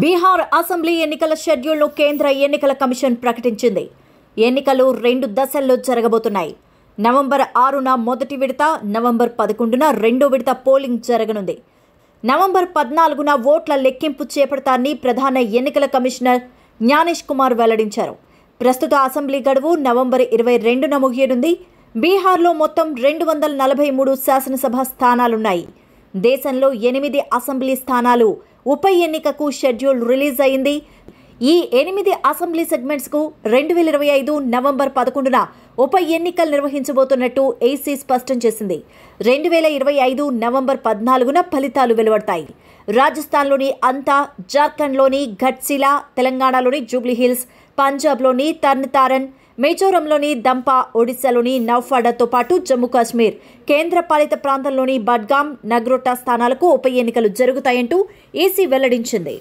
Bihar assembly ఎన్నికల షెడ్యూల్ను కేంద్ర ఎన్నికల కమిషన్ ప్రకటించింది. ఎన్నికలు 2 దశల్లో జరగబోతున్నాయి. నవంబర్ 6న మొదటి విడత, నవంబర్ 11న రెండో విడత పోలింగ్ జరగనుంది. నవంబర్ 14న ఓట్ల లెక్కింపు చేపడతారని ప్రధాన ఎన్నికల కమిషనర్ జ్ఞానేష్ కుమార్ వెల్లడించారు. ప్రస్తుత అసెంబ్లీ గడువు నవంబర్ 22న ముగియనుంది. బీహార్లో మొత్తం 243 శాసనసభ స్థానాలున్నాయి. దేశంలో 8 అసెంబ్లీ స్థానాలు ఉప ఎన్నికకు షెడ్యూల్ రిలీజ్ అయింది. ఈ 8 అసెంబ్లీ సెగ్మెంట్స్కు 2025 నవంబర్ 11న ఉప ఎన్నికలు నిర్వహించబోతున్నట్టు ఏసీ స్పష్టం చేసింది. 2025 నవంబర్ 14న ఫలితాలు వెలువడతాయి. రాజస్థాన్లోని అంతా, జార్ఖండ్లోని ఘట్సిలా, తెలంగాణలోని జూబ్లీహిల్స్, పంజాబ్లోని తర్న్, మిజోరంలోని దంపా, ఒడిశాలోని నౌఫాడాతో పాటు జమ్మూ కాశ్మీర్ కేంద్ర పాలిత ప్రాంతంలోని బడ్గామ్, నగ్రోటా స్థానాలకు ఉప ఎన్నికలు జరుగుతాయంటూ ఈసీ వెల్లడించింది.